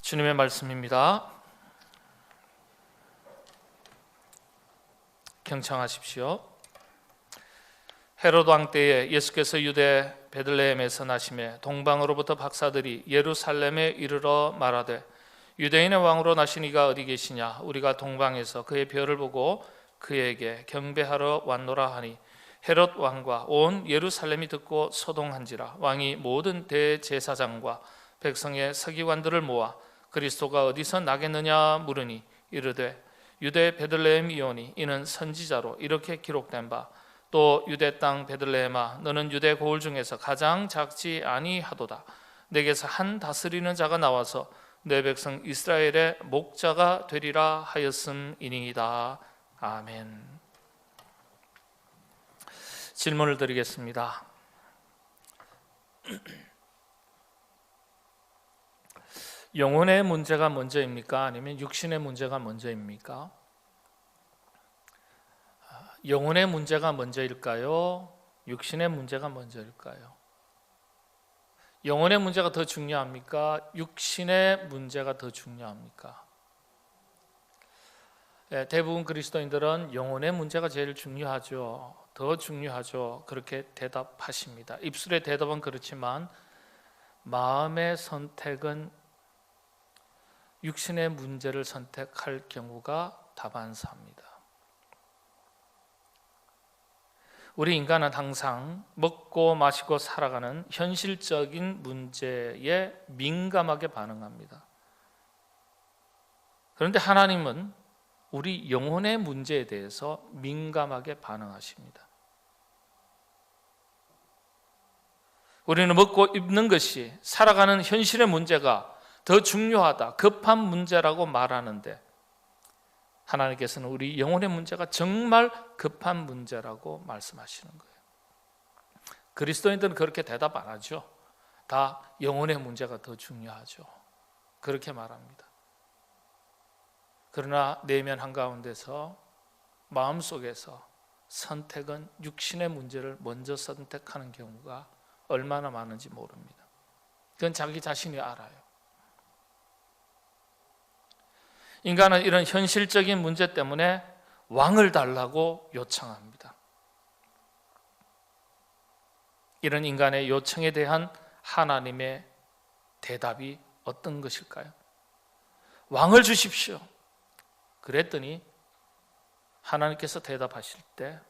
주님의 말씀입니다. 경청하십시오. 헤롯 왕 때에 예수께서 유대 베들레헴에서 나심에 동방으로부터 박사들이 예루살렘에 이르러 말하되 유대인의 왕으로 나신 이가 어디 계시냐? 우리가 동방에서 그의 별을 보고 그에게 경배하러 왔노라 하니 헤롯 왕과 온 예루살렘이 듣고 소동한지라. 왕이 모든 대제사장과 백성의 서기관들을 모아 그리스도가 어디서 나겠느냐 물으니 이르되 유대 베들레헴이오니 이는 선지자로 이렇게 기록된 바 또 유대 땅 베들레헴아 너는 유대 고을 중에서 가장 작지 아니하도다. 내게서 한 다스리는 자가 나와서 내 백성 이스라엘의 목자가 되리라 하였음이니이다. 아멘. 질문을 드리겠습니다. 영혼의 문제가 먼저입니까? 아니면 육신의 문제가 먼저입니까? 영혼의 문제가 먼저일까요? 육신의 문제가 먼저일까요? 영혼의 문제가 더 중요합니까? 육신의 문제가 더 중요합니까? 대부분 그리스도인들은 영혼의 문제가 제일 중요하죠. 더 중요하죠. 그렇게 대답하십니다. 입술의 대답은 그렇지만 마음의 선택은 육신의 문제를 선택할 경우가 다반사입니다. 우리 인간은 항상 먹고 마시고 살아가는 현실적인 문제에 민감하게 반응합니다. 그런데 하나님은 우리 영혼의 문제에 대해서 민감하게 반응하십니다. 우리는 먹고 입는 것이 살아가는 현실의 문제가 더 중요하다, 급한 문제라고 말하는데 하나님께서는 우리 영혼의 문제가 정말 급한 문제라고 말씀하시는 거예요. 그리스도인들은 그렇게 대답 안 하죠. 다 영혼의 문제가 더 중요하죠. 그렇게 말합니다. 그러나 내면 한가운데서 마음속에서 선택은 육신의 문제를 먼저 선택하는 경우가 얼마나 많은지 모릅니다. 그건 자기 자신이 알아요. 인간은 이런 현실적인 문제 때문에 왕을 달라고 요청합니다. 이런 인간의 요청에 대한 하나님의 대답이 어떤 것일까요? 왕을 주십시오. 그랬더니 하나님께서 대답하실 때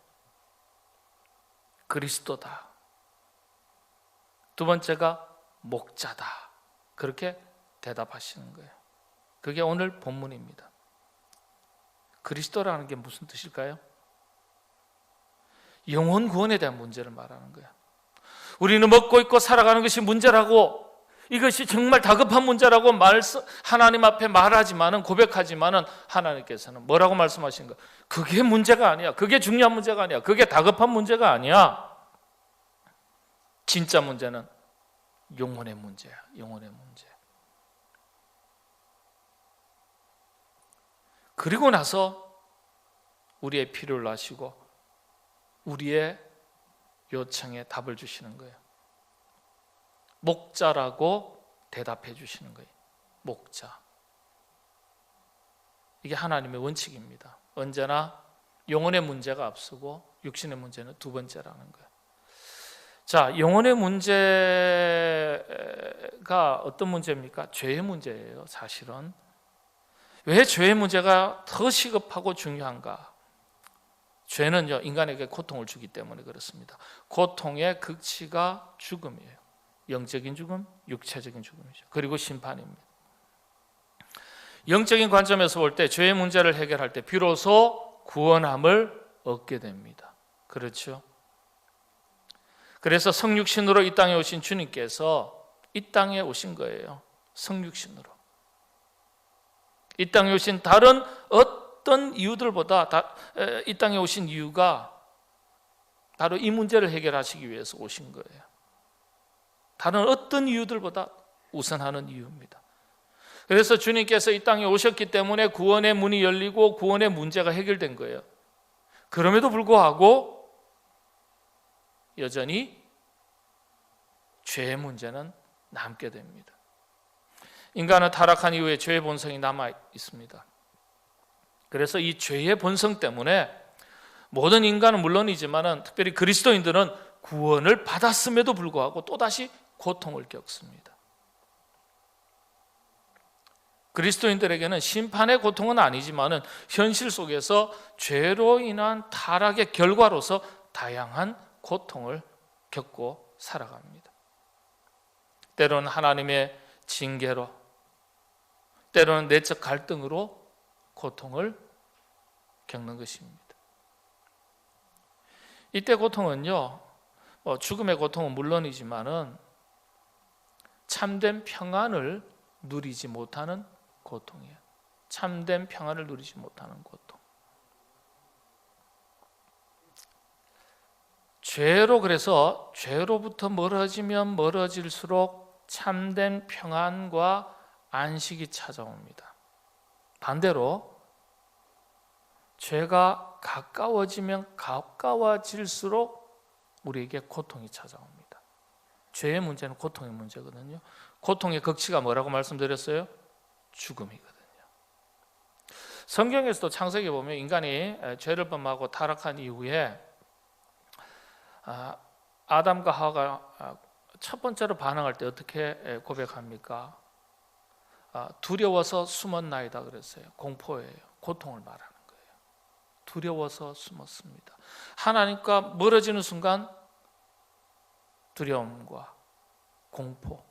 그리스도다. 두 번째가 목자다. 그렇게 대답하시는 거예요. 그게 오늘 본문입니다. 그리스도라는 게 무슨 뜻일까요? 영혼 구원에 대한 문제를 말하는 거예요. 우리는 먹고 있고 살아가는 것이 문제라고, 이것이 정말 다급한 문제라고 하나님 앞에 말하지만은, 고백하지만은 하나님께서는 뭐라고 말씀하신 거예요? 그게 문제가 아니야. 그게 중요한 문제가 아니야. 그게 다급한 문제가 아니야. 진짜 문제는 영혼의 문제야. 영혼의 문제. 그리고 나서 우리의 필요를 아시고 우리의 요청에 답을 주시는 거예요. 목자라고 대답해 주시는 거예요. 목자. 이게 하나님의 원칙입니다. 언제나 영혼의 문제가 앞서고 육신의 문제는 두 번째라는 거예요. 자, 영혼의 문제가 어떤 문제입니까? 죄의 문제예요, 사실은. 왜 죄의 문제가 더 시급하고 중요한가? 죄는요, 인간에게 고통을 주기 때문에 그렇습니다. 고통의 극치가 죽음이에요. 영적인 죽음, 육체적인 죽음이죠. 그리고 심판입니다. 영적인 관점에서 볼 때 죄의 문제를 해결할 때 비로소 구원함을 얻게 됩니다. 그렇죠? 그래서 성육신으로 이 땅에 오신 주님께서 이 땅에 오신 거예요. 성육신으로. 이 땅에 오신 다른 어떤 이유들보다 이 땅에 오신 이유가 바로 이 문제를 해결하시기 위해서 오신 거예요. 다른 어떤 이유들보다 우선하는 이유입니다. 그래서 주님께서 이 땅에 오셨기 때문에 구원의 문이 열리고 구원의 문제가 해결된 거예요. 그럼에도 불구하고 여전히 죄의 문제는 남게 됩니다. 인간은 타락한 이후에 죄의 본성이 남아 있습니다. 그래서 이 죄의 본성 때문에 모든 인간은 물론이지만 특별히 그리스도인들은 구원을 받았음에도 불구하고 또다시 고통을 겪습니다. 그리스도인들에게는 심판의 고통은 아니지만 현실 속에서 죄로 인한 타락의 결과로서 다양한 고통을 겪고 살아갑니다. 때로는 하나님의 징계로, 때로는 내적 갈등으로 고통을 겪는 것입니다. 이때 고통은요, 죽음의 고통은 물론이지만은 참된 평안을 누리지 못하는 고통이에요. 참된 평안을 누리지 못하는 고통. 그래서 죄로부터 멀어지면 멀어질수록 참된 평안과 안식이 찾아옵니다. 반대로 죄가 가까워지면 가까워질수록 우리에게 고통이 찾아옵니다. 죄의 문제는 고통의 문제거든요. 고통의 극치가 뭐라고 말씀드렸어요? 죽음이거든요. 성경에서도 창세기 보면 인간이 죄를 범하고 타락한 이후에 아담과 하와가 첫 번째로 반응할 때 어떻게 고백합니까? 두려워서 숨었나이다 그랬어요. 공포예요. 고통을 말하는 거예요. 두려워서 숨었습니다. 하나님과 멀어지는 순간 두려움과 공포,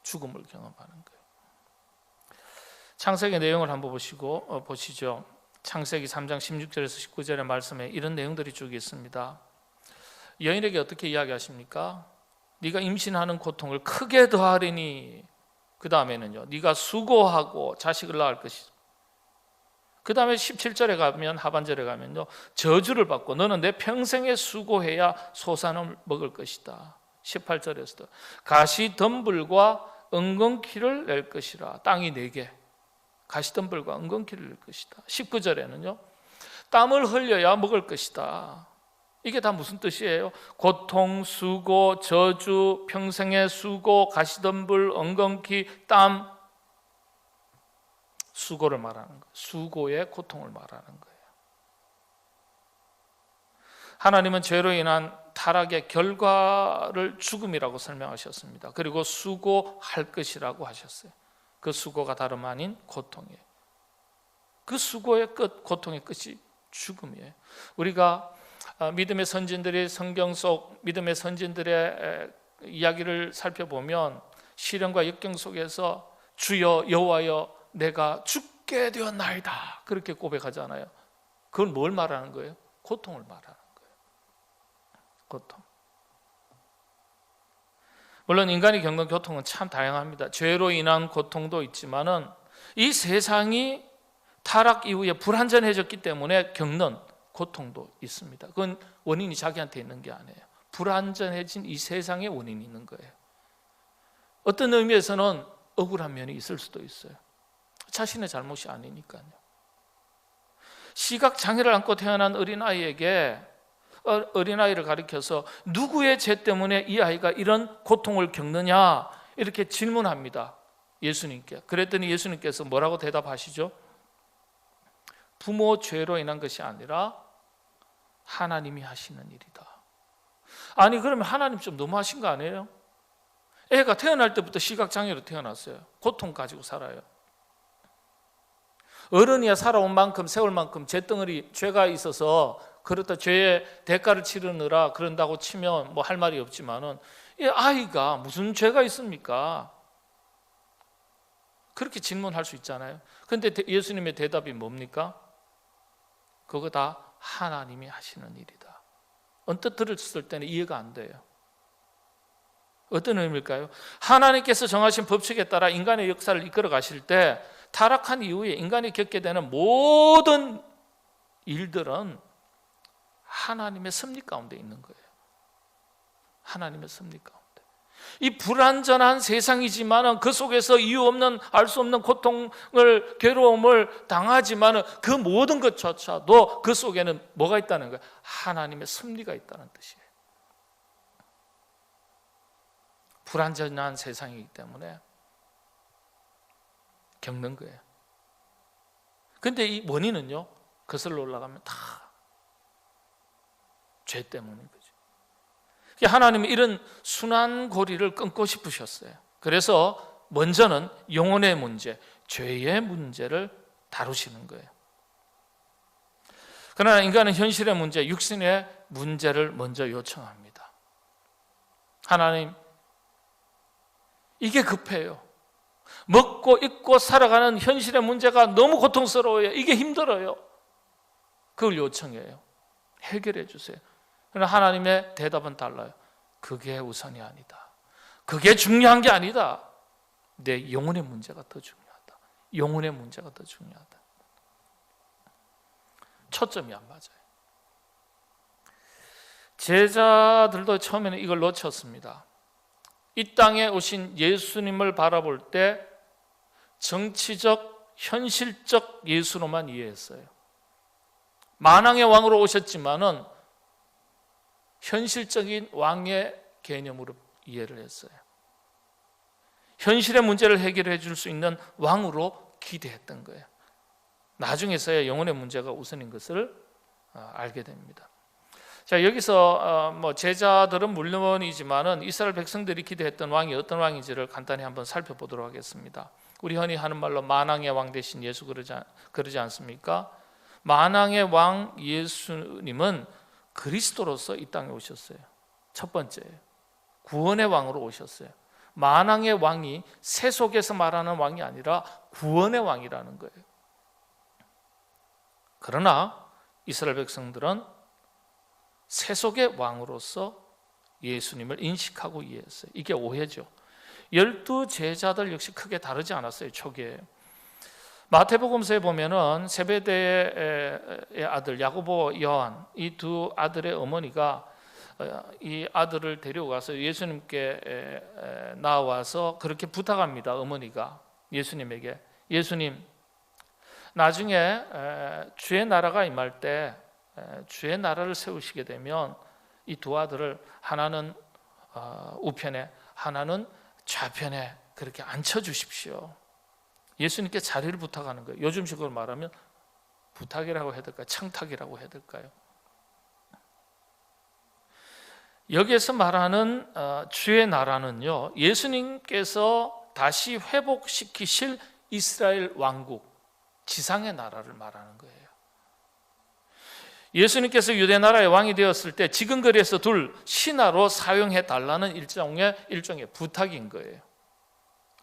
죽음을 경험하는 거예요. 창세기 내용을 한번 보시죠. 창세기 3장 16절에서 19절의 말씀에 이런 내용들이 쭉 있습니다. 여인에게 어떻게 이야기하십니까? 네가 임신하는 고통을 크게 더하리니, 그 다음에는요, 네가 수고하고 자식을 낳을 것이다. 그 다음에 17절에 가면, 하반절에 가면요, 저주를 받고 너는 내 평생에 수고해야 소산을 먹을 것이다. 18절에서도 가시덤불과 엉겅퀴를 낼 것이라. 땅이 4개, 가시덤불과 엉겅퀴를 낼 것이다. 19절에는요, 땀을 흘려야 먹을 것이다. 이게 다 무슨 뜻이에요? 고통, 수고, 저주, 평생의 수고, 가시덤불, 엉겅퀴, 땀, 수고를 말하는 거예요. 수고의 고통을 말하는 거예요. 하나님은 죄로 인한 타락의 결과를 죽음이라고 설명하셨습니다. 그리고 수고할 것이라고 하셨어요. 그 수고가 다름 아닌 고통이에요. 그 수고의 끝, 고통의 끝이 죽음이에요. 우리가 믿음의 선진들이 성경 속 믿음의 선진들의 이야기를 살펴보면 시련과 역경 속에서 주여 여호와여 내가 죽게 되었나이다 그렇게 고백하잖아요. 그건 뭘 말하는 거예요? 고통을 말하는 거예요. 고통. 물론 인간이 겪는 고통은 참 다양합니다. 죄로 인한 고통도 있지만은 이 세상이 타락 이후에 불완전해졌기 때문에 겪는 고통도 있습니다. 그건 원인이 자기한테 있는 게 아니에요. 불완전해진 이 세상에 원인이 있는 거예요. 어떤 의미에서는 억울한 면이 있을 수도 있어요. 자신의 잘못이 아니니까요. 시각장애를 안고 태어난 어린아이에게 어린아이를 가리켜서 누구의 죄 때문에 이 아이가 이런 고통을 겪느냐 이렇게 질문합니다. 예수님께. 그랬더니 예수님께서 뭐라고 대답하시죠? 부모 죄로 인한 것이 아니라 하나님이 하시는 일이다. 아니 그러면 하나님 좀 너무하신 거 아니에요? 애가 태어날 때부터 시각장애로 태어났어요. 고통 가지고 살아요. 어른이야 살아온 만큼 세월 만큼 죄덩어리 죄가 있어서 그렇다 죄의 대가를 치르느라 그런다고 치면 뭐 할 말이 없지만은 이 아이가 무슨 죄가 있습니까? 그렇게 질문할 수 있잖아요. 그런데 예수님의 대답이 뭡니까? 그거 다 하나님이 하시는 일이다. 언뜻 들었을 때는 이해가 안 돼요. 어떤 의미일까요? 하나님께서 정하신 법칙에 따라 인간의 역사를 이끌어 가실 때 타락한 이후에 인간이 겪게 되는 모든 일들은 하나님의 섭리 가운데 있는 거예요. 하나님의 섭리 가운데. 이 불완전한 세상이지만 그 속에서 이유 없는 알 수 없는 고통을 괴로움을 당하지만 그 모든 것조차도 그 속에는 뭐가 있다는 거예요? 하나님의 섭리가 있다는 뜻이에요. 불완전한 세상이기 때문에 겪는 거예요. 근데 이 원인은요, 거슬러 올라가면 다 죄 때문인 거죠. 하나님은 이런 순환 고리를 끊고 싶으셨어요. 그래서 먼저는 영혼의 문제, 죄의 문제를 다루시는 거예요. 그러나 인간은 현실의 문제, 육신의 문제를 먼저 요청합니다. 하나님, 이게 급해요. 먹고 입고 살아가는 현실의 문제가 너무 고통스러워요. 이게 힘들어요. 그걸 요청해요. 해결해 주세요. 그러나 하나님의 대답은 달라요. 그게 우선이 아니다. 그게 중요한 게 아니다. 내 영혼의 문제가 더 중요하다. 영혼의 문제가 더 중요하다. 초점이 안 맞아요. 제자들도 처음에는 이걸 놓쳤습니다. 이 땅에 오신 예수님을 바라볼 때 정치적, 현실적 예수로만 이해했어요. 만왕의 왕으로 오셨지만은 현실적인 왕의 개념으로 이해를 했어요. 현실의 문제를 해결해 줄 수 있는 왕으로 기대했던 거예요. 나중에서야 영혼의 문제가 우선인 것을 알게 됩니다. 자, 여기서 제자들은 물론이지만은 이스라엘 백성들이 기대했던 왕이 어떤 왕인지를 간단히 한번 살펴보도록 하겠습니다. 우리 흔히 하는 말로 만왕의 왕 대신 예수 그러지 않습니까? 만왕의 왕 예수님은 그리스도로서 이 땅에 오셨어요. 첫 번째예요. 구원의 왕으로 오셨어요. 만왕의 왕이 세속에서 말하는 왕이 아니라 구원의 왕이라는 거예요. 그러나 이스라엘 백성들은 세속의 왕으로서 예수님을 인식하고 이해했어요. 이게 오해죠. 12제자들 역시 크게 다르지 않았어요. 초기에. 마태복음서에 보면은 세베대의 아들 야고보, 요한 이 두 아들의 어머니가 이 아들을 데려가서 예수님께 나와서 그렇게 부탁합니다. 어머니가 예수님에게, 예수님, 나중에 주의 나라가 임할 때 주의 나라를 세우시게 되면 이 두 아들을 하나는 우편에 하나는 좌편에 그렇게 앉혀주십시오. 예수님께 자리를 부탁하는 거예요. 요즘식으로 말하면 부탁이라고 해야 될까요? 청탁이라고 해야 될까요? 여기에서 말하는 주의 나라는요, 예수님께서 다시 회복시키실 이스라엘 왕국, 지상의 나라를 말하는 거예요. 예수님께서 유대 나라의 왕이 되었을 때 지근거리에서 둘 신하로 사용해 달라는 일종의 부탁인 거예요.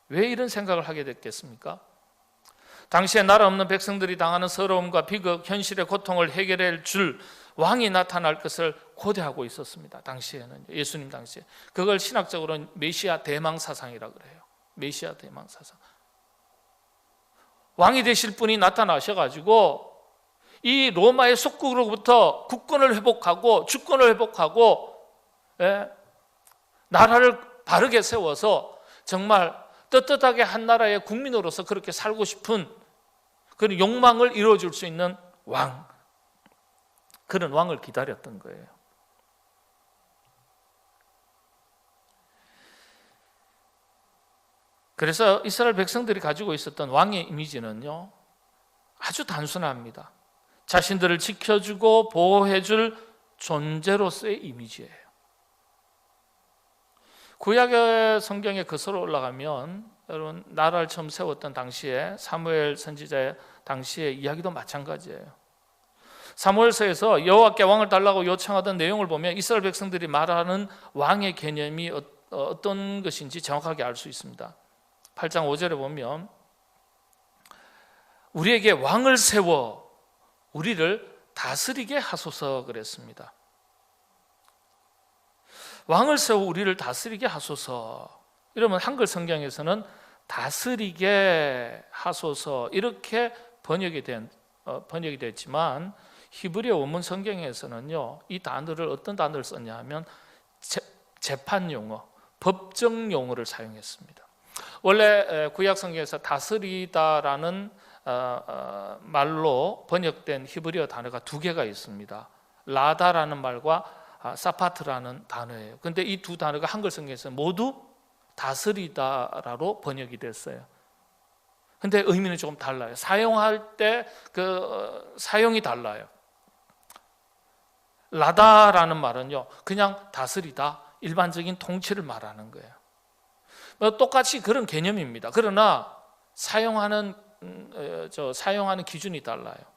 왜 이런 생각을 하게 됐겠습니까? 당시에 나라 없는 백성들이 당하는 서러움과 비극, 현실의 고통을 해결해 줄 왕이 나타날 것을 고대하고 있었습니다. 당시에는, 예수님 당시에. 그걸 신학적으로는 메시아 대망 사상이라고 그래요. 메시아 대망 사상. 왕이 되실 분이 나타나셔가지고 이 로마의 속국으로부터 국권을 회복하고 주권을 회복하고 나라를 바르게 세워서 정말 떳떳하게 한 나라의 국민으로서 그렇게 살고 싶은 그런 욕망을 이루어줄 수 있는 왕, 그런 왕을 기다렸던 거예요. 그래서 이스라엘 백성들이 가지고 있었던 왕의 이미지는요, 아주 단순합니다. 자신들을 지켜주고 보호해줄 존재로서의 이미지예요. 구약의 성경에 거슬러 올라가면 여러분, 나라를 처음 세웠던 당시에 사무엘 선지자의 당시의 이야기도 마찬가지예요. 사무엘서에서 여호와께 왕을 달라고 요청하던 내용을 보면 이스라엘 백성들이 말하는 왕의 개념이 어떤 것인지 정확하게 알 수 있습니다. 8장 5절에 보면 우리에게 왕을 세워 우리를 다스리게 하소서 그랬습니다. 왕을 세워 우리를 다스리게 하소서. 이러면 한글 성경에서는 다스리게 하소서 이렇게 번역이 됐지만 히브리어 원문 성경에서는요, 이 단어를 어떤 단어를 썼냐 하면 재판 용어, 법정 용어를 사용했습니다. 원래 구약 성경에서 다스리다라는 말로 번역된 히브리어 단어가 두 개가 있습니다. 라다라는 말과 사파트라는 단어예요. 그런데 이 두 단어가 한글 성경에서 모두 다스리다라로 번역이 됐어요. 근데 의미는 조금 달라요. 사용할 때 사용이 달라요. 라다라는 말은요, 그냥 다스리다, 일반적인 통치를 말하는 거예요. 똑같이 그런 개념입니다. 그러나 사용하는 기준이 달라요.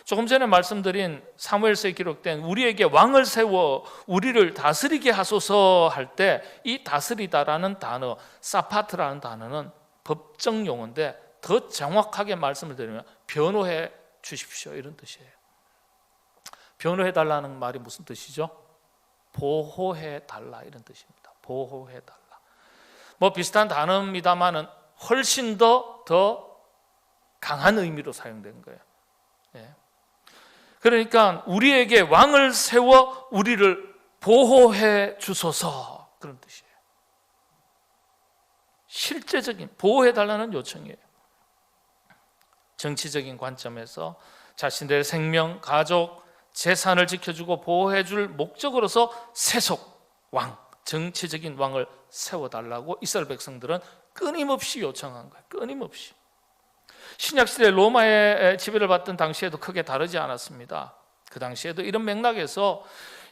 조금 전에 말씀드린 사무엘서에 기록된 우리에게 왕을 세워 우리를 다스리게 하소서 할 때 이 다스리다라는 단어, 사파트라는 단어는 법정 용어인데 더 정확하게 말씀을 드리면 변호해 주십시오 이런 뜻이에요. 변호해 달라는 말이 무슨 뜻이죠? 보호해 달라 이런 뜻입니다. 보호해 달라. 뭐 비슷한 단어입니다만은 훨씬 더 강한 의미로 사용된 거예요. 예. 그러니까 우리에게 왕을 세워 우리를 보호해 주소서 그런 뜻이에요. 실제적인 보호해 달라는 요청이에요. 정치적인 관점에서 자신들의 생명, 가족, 재산을 지켜주고 보호해 줄 목적으로서 세속 왕, 정치적인 왕을 세워달라고 이스라엘 백성들은 끊임없이 요청한 거예요. 끊임없이. 신약시대 로마의 지배를 받던 당시에도 크게 다르지 않았습니다. 그 당시에도 이런 맥락에서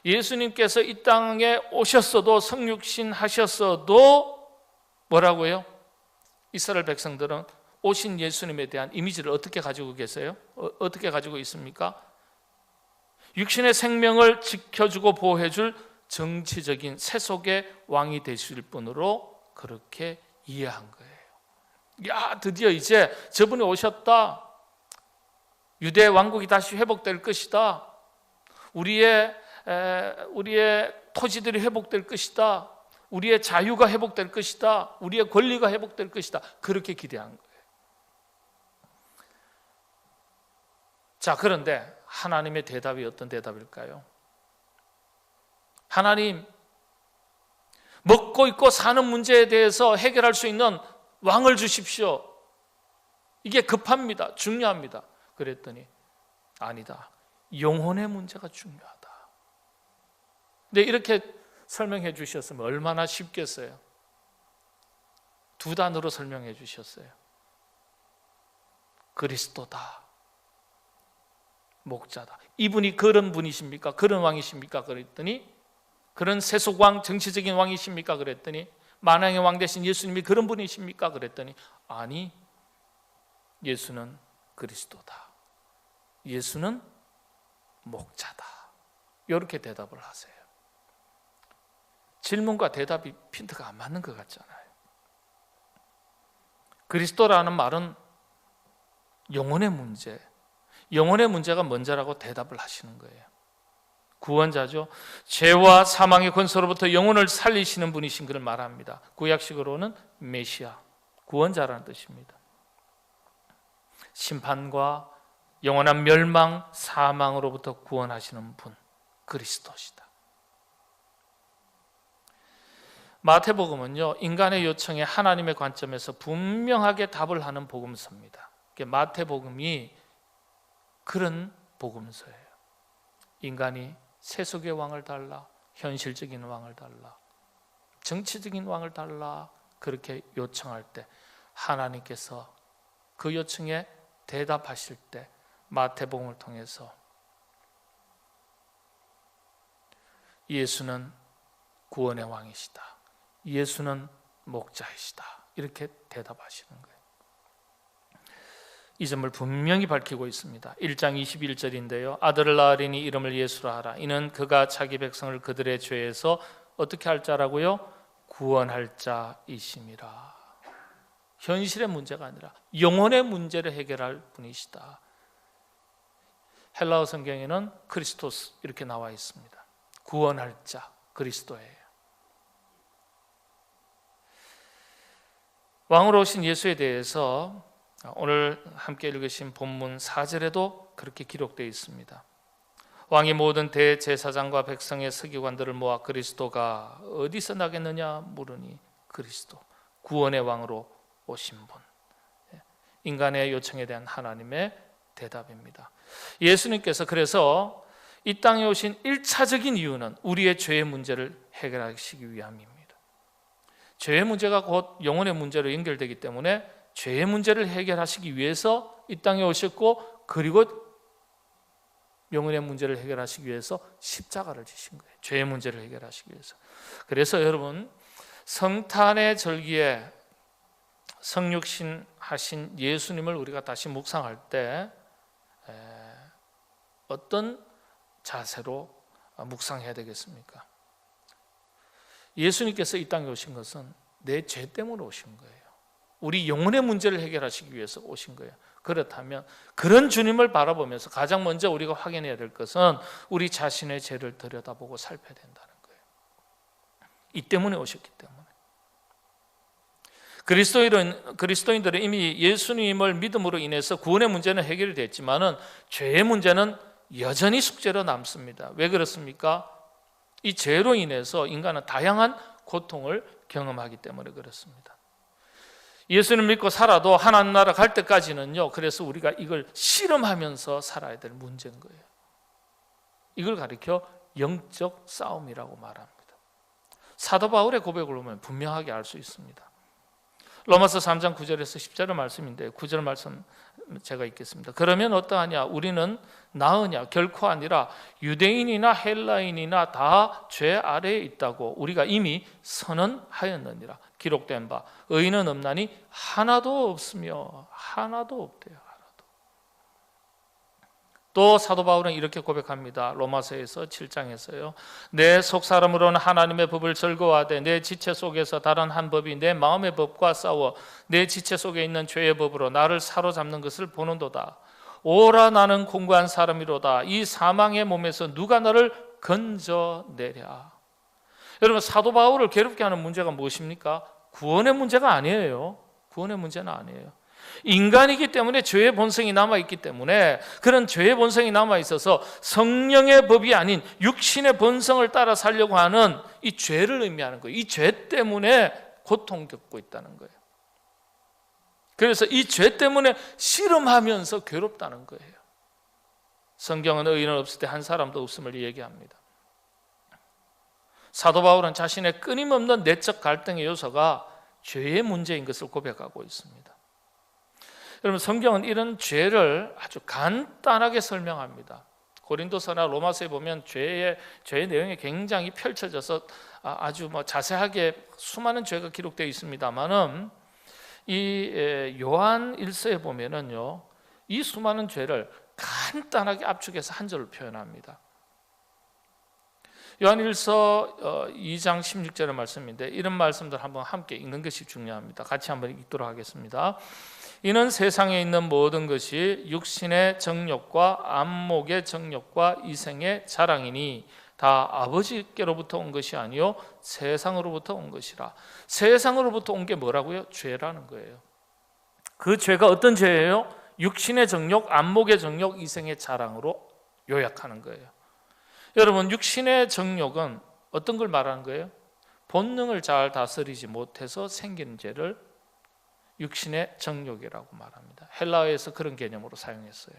예수님께서 이 땅에 오셨어도 성육신 하셨어도 뭐라고요? 이스라엘 백성들은 오신 예수님에 대한 이미지를 어떻게 가지고 계세요? 어떻게 가지고 있습니까? 육신의 생명을 지켜주고 보호해줄 정치적인 세속의 왕이 되실 분으로 그렇게 이해한 거예요. 야, 드디어 이제 저분이 오셨다. 유대 왕국이 다시 회복될 것이다. 우리의 토지들이 회복될 것이다. 우리의 자유가 회복될 것이다. 우리의 권리가 회복될 것이다. 그렇게 기대한 거예요. 자, 그런데 하나님의 대답이 어떤 대답일까요? 하나님, 먹고 입고 사는 문제에 대해서 해결할 수 있는 왕을 주십시오. 이게 급합니다. 중요합니다. 그랬더니 아니다. 영혼의 문제가 중요하다. 근데 이렇게 설명해 주셨으면 얼마나 쉽겠어요. 두 단어로 설명해 주셨어요. 그리스도다. 목자다. 이분이 그런 분이십니까? 그런 왕이십니까? 그랬더니 그런 세속왕, 정치적인 왕이십니까? 그랬더니 만왕의 왕 되신 예수님이 그런 분이십니까? 그랬더니 아니, 예수는 그리스도다. 예수는 목자다. 이렇게 대답을 하세요. 질문과 대답이 핀트가 안 맞는 것 같잖아요. 그리스도라는 말은 영혼의 문제, 영혼의 문제가 먼저라고 대답을 하시는 거예요. 구원자죠. 죄와 사망의 권세로부터 영혼을 살리시는 분이신 그를 말합니다. 구약식으로는 메시아, 구원자라는 뜻입니다. 심판과 영원한 멸망, 사망으로부터 구원하시는 분, 그리스도시다. 마태복음은요, 인간의 요청에 하나님의 관점에서 분명하게 답을 하는 복음서입니다. 마태복음이 그런 복음서예요. 인간이 세속의 왕을 달라, 현실적인 왕을 달라, 정치적인 왕을 달라 그렇게 요청할 때 하나님께서 그 요청에 대답하실 때 마태복음을 통해서 예수는 구원의 왕이시다, 예수는 목자이시다 이렇게 대답하시는 거예요. 이 점을 분명히 밝히고 있습니다. 1장 21절인데요. 아들을 낳으리니 이름을 예수라 하라. 이는 그가 자기 백성을 그들의 죄에서 어떻게 할 자라고요? 구원할 자이심이라. 현실의 문제가 아니라 영혼의 문제를 해결할 분이시다. 헬라어 성경에는 크리스토스 이렇게 나와 있습니다. 구원할 자, 그리스도예요. 왕으로 오신 예수에 대해서 오늘 함께 읽으신 본문 4절에도 그렇게 기록되어 있습니다. 왕이 모든 대제사장과 백성의 서기관들을 모아 그리스도가 어디서 나겠느냐 물으니 그리스도, 구원의 왕으로 오신 분. 인간의 요청에 대한 하나님의 대답입니다. 예수님께서 그래서 이 땅에 오신 1차적인 이유는 우리의 죄의 문제를 해결하시기 위함입니다. 죄의 문제가 곧 영혼의 문제로 연결되기 때문에 죄의 문제를 해결하시기 위해서 이 땅에 오셨고, 그리고 영혼의 문제를 해결하시기 위해서 십자가를 지신 거예요. 죄의 문제를 해결하시기 위해서. 그래서 여러분, 성탄의 절기에 성육신 하신 예수님을 우리가 다시 묵상할 때 어떤 자세로 묵상해야 되겠습니까? 예수님께서 이 땅에 오신 것은 내 죄 때문에 오신 거예요. 우리 영혼의 문제를 해결하시기 위해서 오신 거예요. 그렇다면 그런 주님을 바라보면서 가장 먼저 우리가 확인해야 될 것은 우리 자신의 죄를 들여다보고 살펴야 된다는 거예요. 이 때문에 오셨기 때문에. 그리스도인들은 이미 예수님을 믿음으로 인해서 구원의 문제는 해결이 됐지만은 죄의 문제는 여전히 숙제로 남습니다. 왜 그렇습니까? 이 죄로 인해서 인간은 다양한 고통을 경험하기 때문에 그렇습니다. 예수님 믿고 살아도 하나님 나라 갈 때까지는요, 그래서 우리가 이걸 씨름하면서 살아야 될 문제인 거예요. 이걸 가리켜 영적 싸움이라고 말합니다. 사도 바울의 고백을 보면 분명하게 알 수 있습니다. 로마서 3장 9절에서 10절의 말씀인데 9절 말씀 제가 읽겠습니다. 그러면 어떠하냐? 우리는 나으냐? 결코 아니라 유대인이나 헬라인이나 다 죄 아래에 있다고 우리가 이미 선언하였느니라. 기록된 바 의인은 없나니 하나도 없으며 하나도 없대요. 또 사도 바울은 이렇게 고백합니다. 로마서에서 7장에서요. 내 속사람으로는 하나님의 법을 즐거워하되 내 지체 속에서 다른 한 법이 내 마음의 법과 싸워 내 지체 속에 있는 죄의 법으로 나를 사로잡는 것을 보는도다. 오라 나는 공고한 사람이로다. 이 사망의 몸에서 누가 나를 건져내랴. 여러분, 사도 바울을 괴롭게 하는 문제가 무엇입니까? 구원의 문제가 아니에요. 구원의 문제는 아니에요. 인간이기 때문에 죄의 본성이 남아있기 때문에 그런 죄의 본성이 남아있어서 성령의 법이 아닌 육신의 본성을 따라 살려고 하는 이 죄를 의미하는 거예요. 이 죄 때문에 고통 겪고 있다는 거예요. 그래서 이 죄 때문에 씨름하면서 괴롭다는 거예요. 성경은 의인은 없을 때 한 사람도 없음을 얘기합니다. 사도 바울은 자신의 끊임없는 내적 갈등의 요소가 죄의 문제인 것을 고백하고 있습니다. 여러분, 성경은 이런 죄를 아주 간단하게 설명합니다. 고린도서나 로마서에 보면 죄의 내용이 굉장히 펼쳐져서 아주 자세하게 수많은 죄가 기록되어 있습니다만은 이 요한 1서에 보면은요, 이 수많은 죄를 간단하게 압축해서 한 절로 표현합니다. 요한 1서 2장 16절의 말씀인데 이런 말씀들 한번 함께 읽는 것이 중요합니다. 같이 한번 읽도록 하겠습니다. 이는 세상에 있는 모든 것이 육신의 정욕과 안목의 정욕과 이생의 자랑이니 다 아버지께로부터 온 것이 아니요 세상으로부터 온 것이라. 세상으로부터 온 게 뭐라고요? 죄라는 거예요. 그 죄가 어떤 죄예요? 육신의 정욕, 안목의 정욕, 이생의 자랑으로 요약하는 거예요. 여러분, 육신의 정욕은 어떤 걸 말하는 거예요? 본능을 잘 다스리지 못해서 생기는 죄를 육신의 정욕이라고 말합니다. 헬라어에서 그런 개념으로 사용했어요.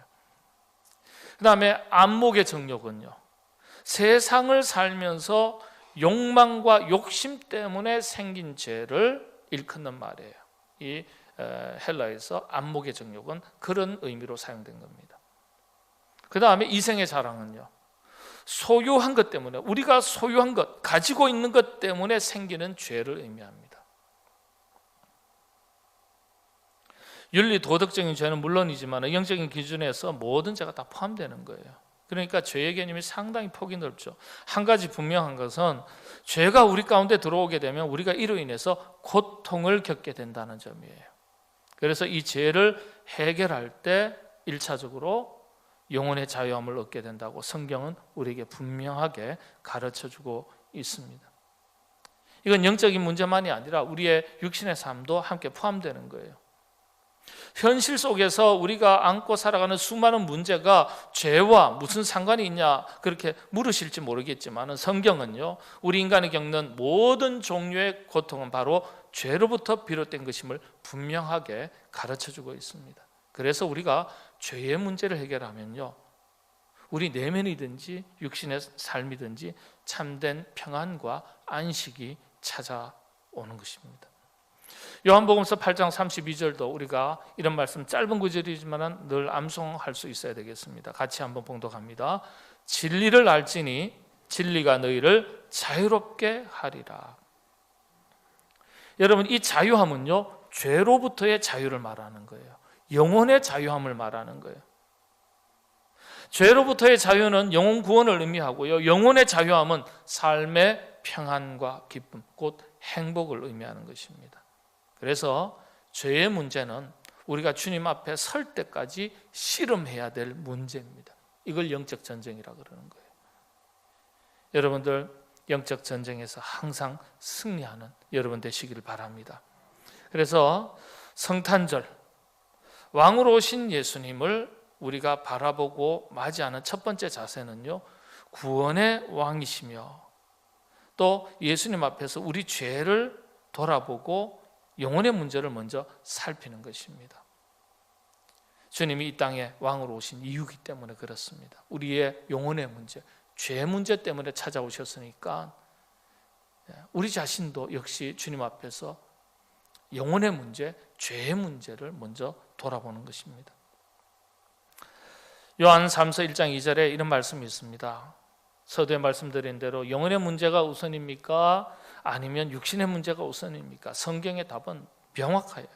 그 다음에 안목의 정욕은요, 세상을 살면서 욕망과 욕심 때문에 생긴 죄를 일컫는 말이에요. 이 헬라에서 안목의 정욕은 그런 의미로 사용된 겁니다. 그 다음에 이생의 자랑은요, 소유한 것 때문에, 우리가 소유한 것, 가지고 있는 것 때문에 생기는 죄를 의미합니다. 윤리 도덕적인 죄는 물론이지만 영적인 기준에서 모든 죄가 다 포함되는 거예요. 그러니까 죄의 개념이 상당히 폭이 넓죠. 한 가지 분명한 것은 죄가 우리 가운데 들어오게 되면 우리가 이로 인해서 고통을 겪게 된다는 점이에요. 그래서 이 죄를 해결할 때 1차적으로 영혼의 자유함을 얻게 된다고 성경은 우리에게 분명하게 가르쳐주고 있습니다. 이건 영적인 문제만이 아니라 우리의 육신의 삶도 함께 포함되는 거예요. 현실 속에서 우리가 안고 살아가는 수많은 문제가 죄와 무슨 상관이 있냐 그렇게 물으실지 모르겠지만 성경은요, 우리 인간이 겪는 모든 종류의 고통은 바로 죄로부터 비롯된 것임을 분명하게 가르쳐주고 있습니다. 그래서 우리가 죄의 문제를 해결하면요, 우리 내면이든지 육신의 삶이든지 참된 평안과 안식이 찾아오는 것입니다. 요한복음서 8장 32절도 우리가 이런 말씀, 짧은 구절이지만 늘 암송할 수 있어야 되겠습니다. 같이 한번 봉독합니다. 진리를 알지니 진리가 너희를 자유롭게 하리라. 여러분, 이 자유함은요, 죄로부터의 자유를 말하는 거예요. 영혼의 자유함을 말하는 거예요. 죄로부터의 자유는 영혼 구원을 의미하고요, 영혼의 자유함은 삶의 평안과 기쁨, 곧 행복을 의미하는 것입니다. 그래서 죄의 문제는 우리가 주님 앞에 설 때까지 씨름해야 될 문제입니다. 이걸 영적 전쟁이라고 그러는 거예요. 여러분들 영적 전쟁에서 항상 승리하는 여러분 되시기를 바랍니다. 그래서 성탄절, 왕으로 오신 예수님을 우리가 바라보고 맞이하는 첫 번째 자세는요, 구원의 왕이시며 또 예수님 앞에서 우리 죄를 돌아보고 영혼의 문제를 먼저 살피는 것입니다. 주님이 이 땅에 왕으로 오신 이유이기 때문에 그렇습니다. 우리의 영혼의 문제, 죄 문제 때문에 찾아오셨으니까 우리 자신도 역시 주님 앞에서 영혼의 문제, 죄의 문제를 먼저 돌아보는 것입니다. 요한 3서 1장 2절에 이런 말씀이 있습니다. 서두에 말씀드린 대로 영혼의 문제가 우선입니까? 아니면 육신의 문제가 우선입니까? 성경의 답은 명확해요.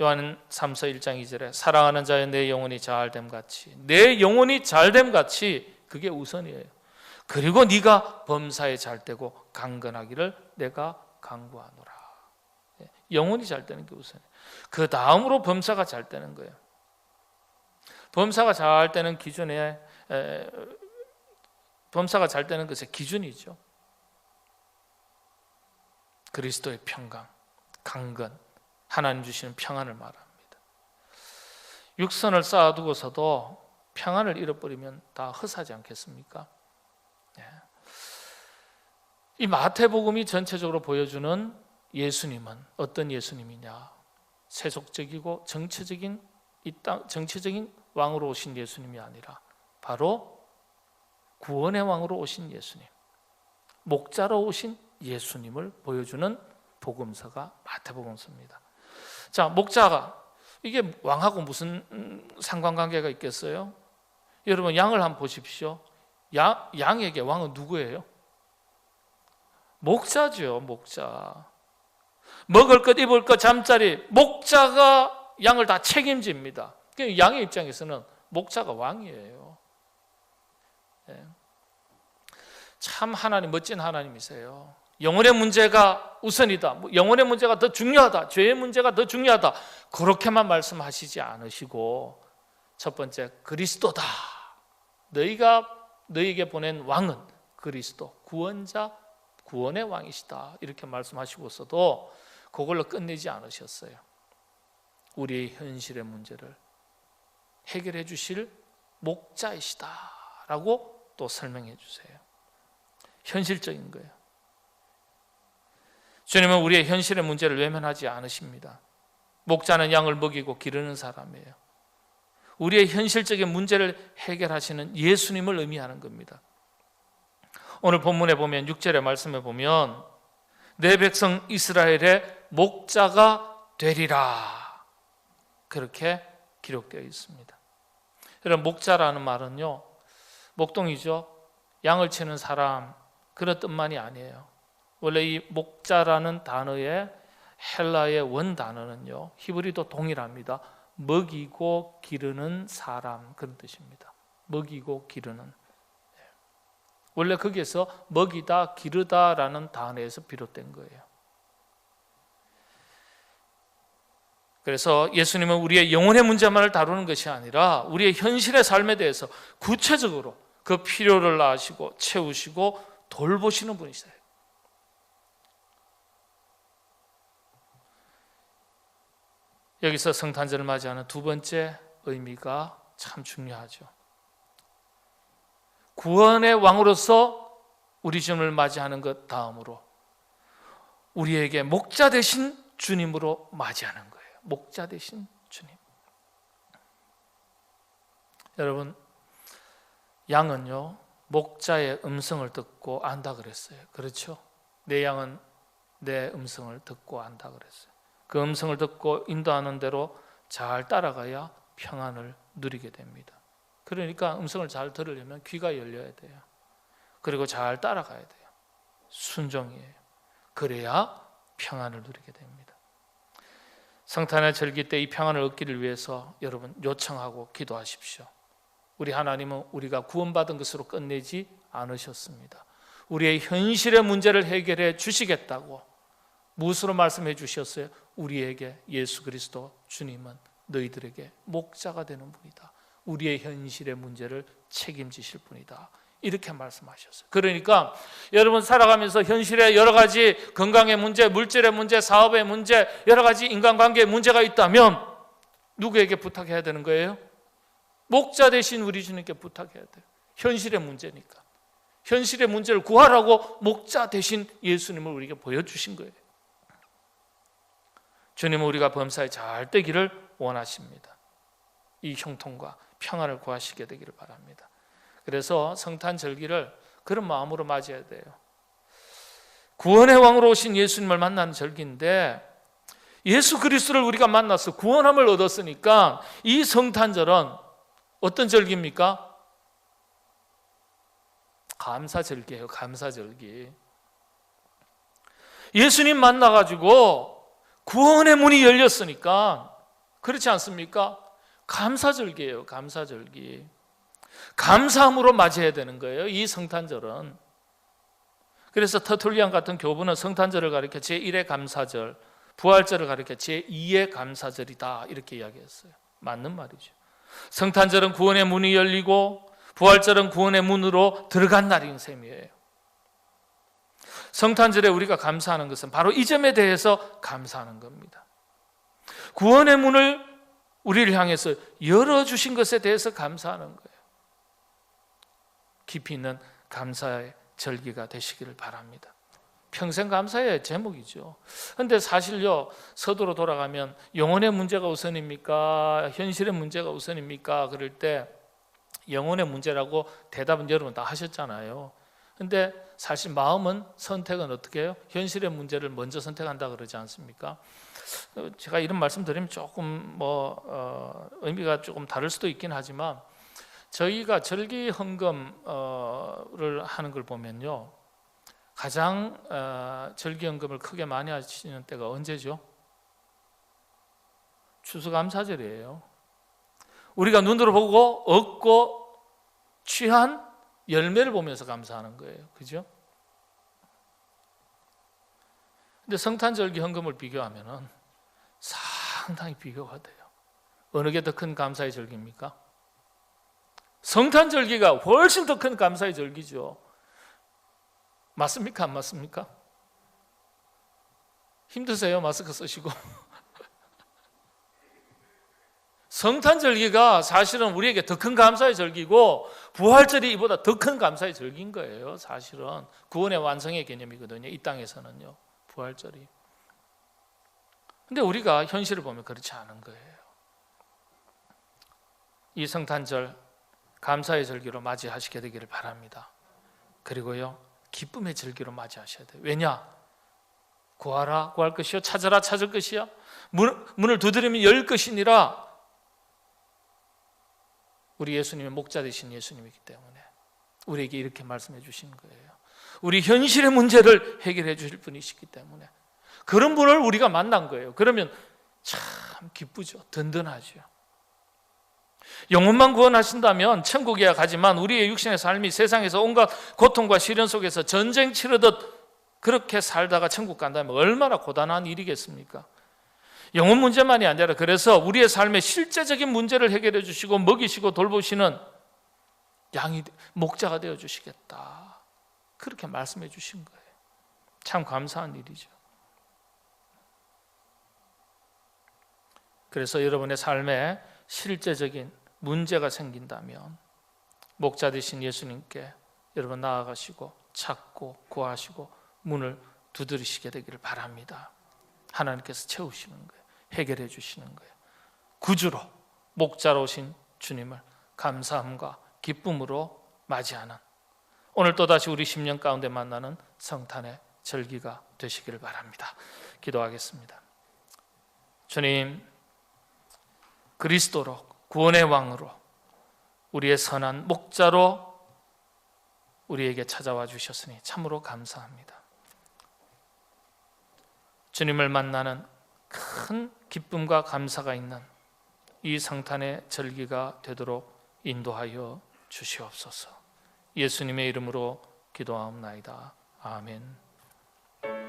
요한 3서 1장 2절에 사랑하는 자여 내 영혼이 잘됨 같이, 내 영혼이 잘됨 같이, 그게 우선이에요. 그리고 네가 범사에 잘되고 강건하기를 내가 간구하노라. 영혼이 잘되는 게 우선이에요. 그 다음으로 범사가 잘되는 거예요. 범사가 잘되는 기준에 범사가 잘되는 것의 기준이죠. 그리스도의 평강, 강건, 하나님 주시는 평안을 말합니다. 육선을 쌓아두고서도 평안을 잃어버리면 다 헛하지 않겠습니까? 이 마태복음이 전체적으로 보여주는 예수님은 어떤 예수님이냐? 세속적이고 정치적인 왕으로 오신 예수님이 아니라 바로 구원의 왕으로 오신 예수님, 목자로 오신 예수님을 보여주는 복음서가 마태복음서입니다. 자, 목자가 이게 왕하고 무슨 상관관계가 있겠어요? 여러분, 양을 한번 보십시오. 양에게 왕은 누구예요? 목자죠, 목자. 먹을 것, 입을 것, 잠자리, 목자가 양을 다 책임집니다. 양의 입장에서는 목자가 왕이에요. 참 하나님, 멋진 하나님이세요. 영혼의 문제가 우선이다, 영혼의 문제가 더 중요하다, 죄의 문제가 더 중요하다, 그렇게만 말씀하시지 않으시고 첫 번째, 그리스도다, 너희에게 보낸 왕은 그리스도, 구원자, 구원의 왕이시다, 이렇게 말씀하시고서도 그걸로 끝내지 않으셨어요. 우리의 현실의 문제를 해결해 주실 목자이시다라고 또 설명해 주세요. 현실적인 거예요. 주님은 우리의 현실의 문제를 외면하지 않으십니다. 목자는 양을 먹이고 기르는 사람이에요. 우리의 현실적인 문제를 해결하시는 예수님을 의미하는 겁니다. 오늘 본문에 보면 6절의 말씀에 보면 내 백성 이스라엘의 목자가 되리라, 그렇게 기록되어 있습니다. 여러분, 목자라는 말은요, 목동이죠. 양을 치는 사람, 그런 뜻만이 아니에요. 원래 이 목자라는 단어의 헬라의 원 단어는요, 히브리도 동일합니다. 먹이고 기르는 사람, 그런 뜻입니다. 먹이고 기르는. 원래 거기에서 먹이다, 기르다라는 단어에서 비롯된 거예요. 그래서 예수님은 우리의 영혼의 문제만을 다루는 것이 아니라 우리의 현실의 삶에 대해서 구체적으로 그 필요를 아시고 채우시고 돌보시는 분이세요. 여기서 성탄절을 맞이하는 두 번째 의미가 참 중요하죠. 구원의 왕으로서 우리 주님을 맞이하는 것 다음으로 우리에게 목자 되신 주님으로 맞이하는 거예요. 목자 되신 주님. 여러분, 양은요, 목자의 음성을 듣고 안다 그랬어요. 그렇죠? 내 양은 내 음성을 듣고 한다 그랬어요. 그 음성을 듣고 인도하는 대로 잘 따라가야 평안을 누리게 됩니다. 그러니까 음성을 잘 들으려면 귀가 열려야 돼요. 그리고 잘 따라가야 돼요. 순종이에요. 그래야 평안을 누리게 됩니다. 성탄의 절기 때 이 평안을 얻기를 위해서 여러분 요청하고 기도하십시오. 우리 하나님은 우리가 구원받은 것으로 끝내지 않으셨습니다. 우리의 현실의 문제를 해결해 주시겠다고 무엇으로 말씀해 주셨어요? 우리에게 예수 그리스도 주님은 너희들에게 목자가 되는 분이다. 우리의 현실의 문제를 책임지실 분이다. 이렇게 말씀하셨어요. 그러니까 여러분 살아가면서 현실에 여러 가지 건강의 문제, 물질의 문제, 사업의 문제, 여러 가지 인간관계의 문제가 있다면 누구에게 부탁해야 되는 거예요? 목자 대신 우리 주님께 부탁해야 돼요. 현실의 문제니까. 현실의 문제를 구하라고 목자 대신 예수님을 우리에게 보여주신 거예요. 주님은 우리가 범사에 잘 되기를 원하십니다. 이 형통과 평안을 구하시게 되기를 바랍니다. 그래서 성탄절기를 그런 마음으로 맞이해야 돼요. 구원의 왕으로 오신 예수님을 만나는 절기인데 예수 그리스도를 우리가 만나서 구원함을 얻었으니까 이 성탄절은 어떤 절기입니까? 감사절기예요. 감사절기. 예수님 만나가지고 구원의 문이 열렸으니까 그렇지 않습니까? 감사절기예요. 감사절기. 감사함으로 맞이해야 되는 거예요. 이 성탄절은. 그래서 터툴리안 같은 교부는 성탄절을 가리켜 제1의 감사절, 부활절을 가리켜 제2의 감사절이다 이렇게 이야기했어요. 맞는 말이죠. 성탄절은 구원의 문이 열리고 부활절은 구원의 문으로 들어간 날인 셈이에요. 성탄절에 우리가 감사하는 것은 바로 이 점에 대해서 감사하는 겁니다. 구원의 문을 우리를 향해서 열어주신 것에 대해서 감사하는 거예요. 깊이 있는 감사의 절기가 되시기를 바랍니다. 평생 감사의 제목이죠. 그런데 사실요, 서두로 돌아가면 영혼의 문제가 우선입니까? 현실의 문제가 우선입니까? 그럴 때 영혼의 문제라고 대답은 여러분 다 하셨잖아요. 근데 사실 마음은 선택은 어떻게 해요? 현실의 문제를 먼저 선택한다 그러지 않습니까? 제가 이런 말씀 드리면 조금 의미가 조금 다를 수도 있긴 하지만 저희가 절기 헌금을 하는 걸 보면요, 가장 절기 헌금을 크게 많이 하시는 때가 언제죠? 추수감사절이에요. 우리가 눈으로 보고 얻고 취한 열매를 보면서 감사하는 거예요. 그죠? 근데 성탄절기 헌금을 비교하면은 상당히 비교가 돼요. 어느 게 더 큰 감사의 절기입니까? 성탄절기가 훨씬 더 큰 감사의 절기죠. 맞습니까? 안 맞습니까? 힘드세요? 마스크 쓰시고. 성탄절기가 사실은 우리에게 더 큰 감사의 절기고 부활절이 이보다 더 큰 감사의 절기인 거예요. 사실은 구원의 완성의 개념이거든요. 이 땅에서는요, 부활절이. 근데 우리가 현실을 보면 그렇지 않은 거예요. 이 성탄절 감사의 절기로 맞이하시게 되기를 바랍니다. 그리고요, 기쁨의 절기로 맞이하셔야 돼요. 왜냐? 구하라 구할 것이요, 찾아라 찾을 것이요, 문을 두드리면 열 것이니라. 우리 예수님의 목자 되신 예수님이기 때문에 우리에게 이렇게 말씀해 주신 거예요. 우리 현실의 문제를 해결해 주실 분이시기 때문에 그런 분을 우리가 만난 거예요. 그러면 참 기쁘죠. 든든하죠. 영혼만 구원하신다면 천국이야 가지만 우리의 육신의 삶이 세상에서 온갖 고통과 시련 속에서 전쟁 치르듯 그렇게 살다가 천국 간다면 얼마나 고단한 일이겠습니까? 영혼 문제만이 아니라 그래서 우리의 삶의 실제적인 문제를 해결해 주시고 먹이시고 돌보시는 양이 목자가 되어 주시겠다, 그렇게 말씀해 주신 거예요. 참 감사한 일이죠. 그래서 여러분의 삶에 실제적인 문제가 생긴다면 목자 되신 예수님께 여러분 나아가시고 찾고 구하시고 문을 두드리시게 되기를 바랍니다. 하나님께서 채우시는 거예요. 해결해 주시는 거예요. 구주로 목자로 오신 주님을 감사함과 기쁨으로 맞이하는 오늘 또다시 우리 10년 가운데 만나는 성탄의 절기가 되시기를 바랍니다. 기도하겠습니다. 주님, 그리스도로 구원의 왕으로 우리의 선한 목자로 우리에게 찾아와 주셨으니 참으로 감사합니다. 주님을 만나는 큰 기쁨과 감사가 있는 이 성탄의 절기가 되도록 인도하여 주시옵소서. 예수님의 이름으로 기도하옵나이다. 아멘.